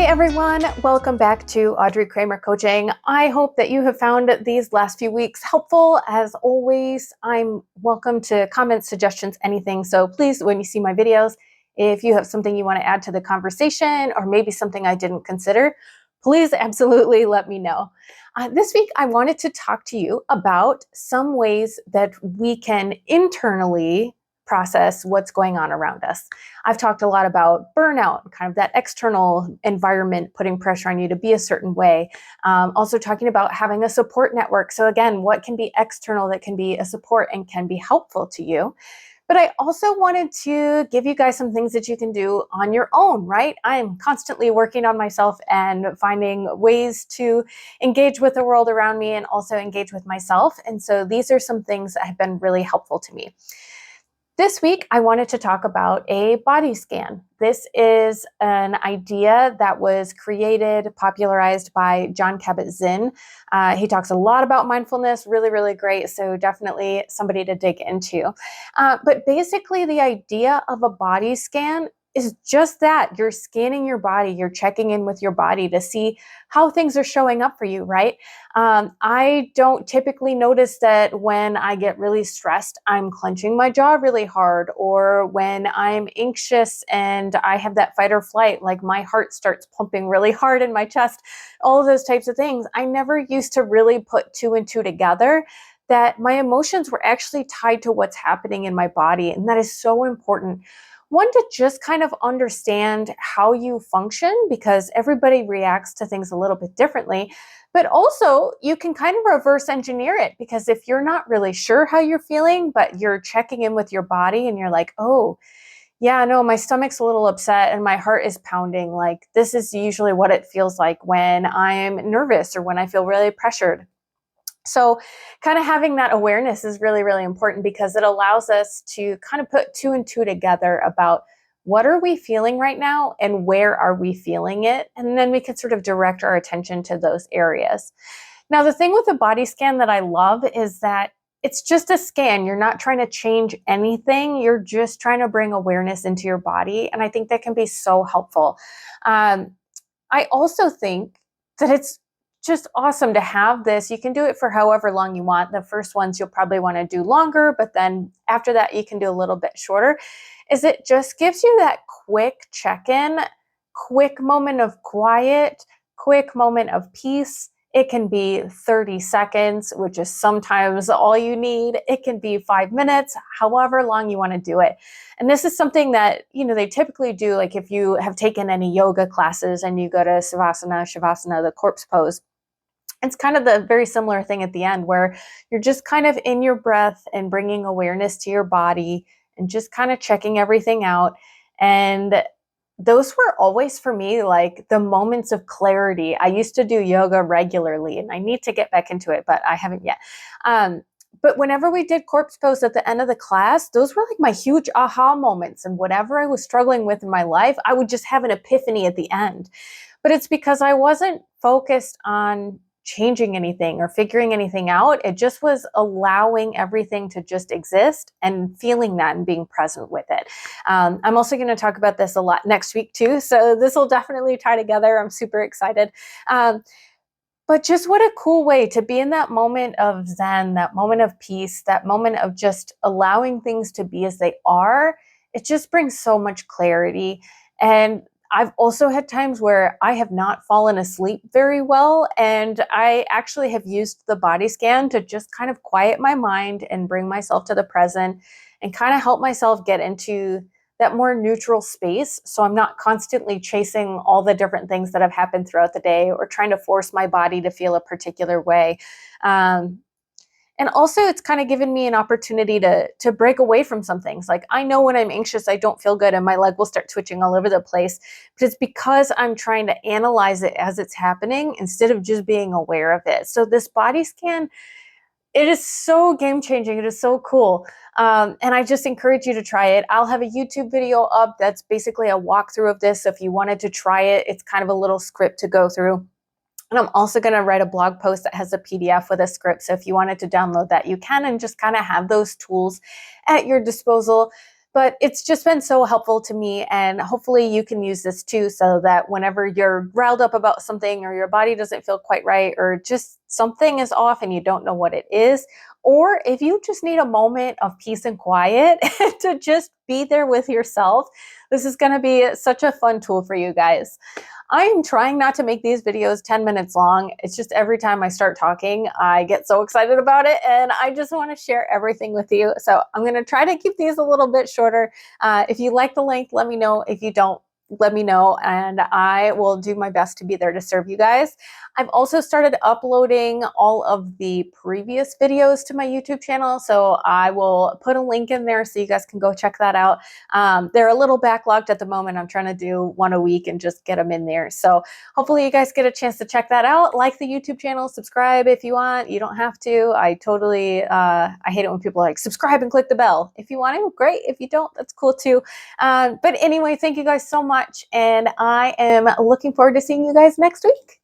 everyone, welcome back to Audrey Kramer Coaching. I hope that you have found these last few weeks helpful. As always, I'm welcome to comments, suggestions, anything. So please, when you see my videos, if you have something you want to add to the conversation or maybe something I didn't consider, please absolutely let me know. This week, I wanted to talk to you about some ways that we can internally process what's going on around us. I've talked a lot about burnout, kind of that external environment putting pressure on you to be a certain way. Also talking about having a support network. So again, what can be external that can be a support and can be helpful to you. But I also wanted to give you guys some things that you can do on your own, right? I am constantly working on myself and finding ways to engage with the world around me and also engage with myself. And so these are some things that have been really helpful to me. This week, I wanted to talk about a body scan. This is an idea that was created, popularized by Jon Kabat-Zinn. He talks a lot about mindfulness, really, really great. So definitely somebody to dig into. But basically, the idea of a body scan is just that. You're scanning your body, you're checking in with your body to see how things are showing up for you, right? I don't typically notice that when I get really stressed, I'm clenching my jaw really hard, or when I'm anxious and I have that fight or flight, like my heart starts pumping really hard in my chest, all of those types of things. I never used to really put two and two together, that my emotions were actually tied to what's happening in my body. And that is so important. One, to just kind of understand how you function, because everybody reacts to things a little bit differently. But also, you can kind of reverse engineer it, because if you're not really sure how you're feeling, but you're checking in with your body and you're like, oh, yeah, no, my stomach's a little upset and my heart is pounding. Like, this is usually what it feels like when I'm nervous or when I feel really pressured. So kind of having that awareness is really, really important, because it allows us to kind of put two and two together about what are we feeling right now and where are we feeling it? And then we can sort of direct our attention to those areas. Now, the thing with a body scan that I love is that it's just a scan. You're not trying to change anything. You're just trying to bring awareness into your body. And I think that can be so helpful. I also think that it's just awesome to have this. You can do it for however long you want. The first ones you'll probably want to do longer, but then after that you can do a little bit shorter. Is it just gives you that quick check-in, quick moment of quiet, quick moment of peace. It can be 30 seconds, which is sometimes all you need. It can be 5 minutes, however long you want to do it. And this is something that, they typically do, like if you have taken any yoga classes and you go to Savasana, Shavasana, the corpse pose. It's kind of the very similar thing at the end, where you're just kind of in your breath and bringing awareness to your body and just kind of checking everything out. And those were always for me like the moments of clarity. I used to do yoga regularly and I need to get back into it, but I haven't yet. But whenever we did corpse pose at the end of the class, those were like my huge aha moments. And whatever I was struggling with in my life, I would just have an epiphany at the end. But it's because I wasn't focused on changing anything or figuring anything out. It just was allowing everything to just exist and feeling that and being present with it. I'm also going to talk about this a lot next week too. So this will definitely tie together. I'm super excited. But just what a cool way to be in that moment of Zen, that moment of peace, that moment of just allowing things to be as they are. It just brings so much clarity. And I've also had times where I have not fallen asleep very well, and I actually have used the body scan to just kind of quiet my mind and bring myself to the present and kind of help myself get into that more neutral space. So I'm not constantly chasing all the different things that have happened throughout the day or trying to force my body to feel a particular way. And also, it's kind of given me an opportunity to break away from some things. Like, I know when I'm anxious, I don't feel good and my leg will start twitching all over the place. But it's because I'm trying to analyze it as it's happening instead of just being aware of it. So this body scan, it is so game changing. It is so cool. And I just encourage you to try it. I'll have a YouTube video up that's basically a walkthrough of this. So if you wanted to try it, it's kind of a little script to go through. And I'm also going to write a blog post that has a PDF with a script. So if you wanted to download that, you can, and just kind of have those tools at your disposal. but it's just been so helpful to me, and hopefully you can use this too, so that whenever you're riled up about something, or your body doesn't feel quite right, or just something is off and you don't know what it is, or if you just need a moment of peace and quiet to just be there with yourself, this is going to be such a fun tool for you guys. I'm trying not to make these videos 10 minutes long. It's just every time I start talking, I get so excited about it, and I just want to share everything with you. So I'm going to try to keep these a little bit shorter. If you like the length, let me know. If you don't, let me know, and I will do my best to be there to serve you guys. I've also started uploading all of the previous videos to my YouTube channel, so I will put a link in there so you guys can go check that out. They're a little backlogged at the moment. I'm trying to do one a week and just get them in there. So hopefully you guys get a chance to check that out. Like the YouTube channel, subscribe if you want. You don't have to. I hate it when people are like, subscribe and click the bell. If you want to, great. If you don't, that's cool too. But anyway, thank you guys so much. And I am looking forward to seeing you guys next week.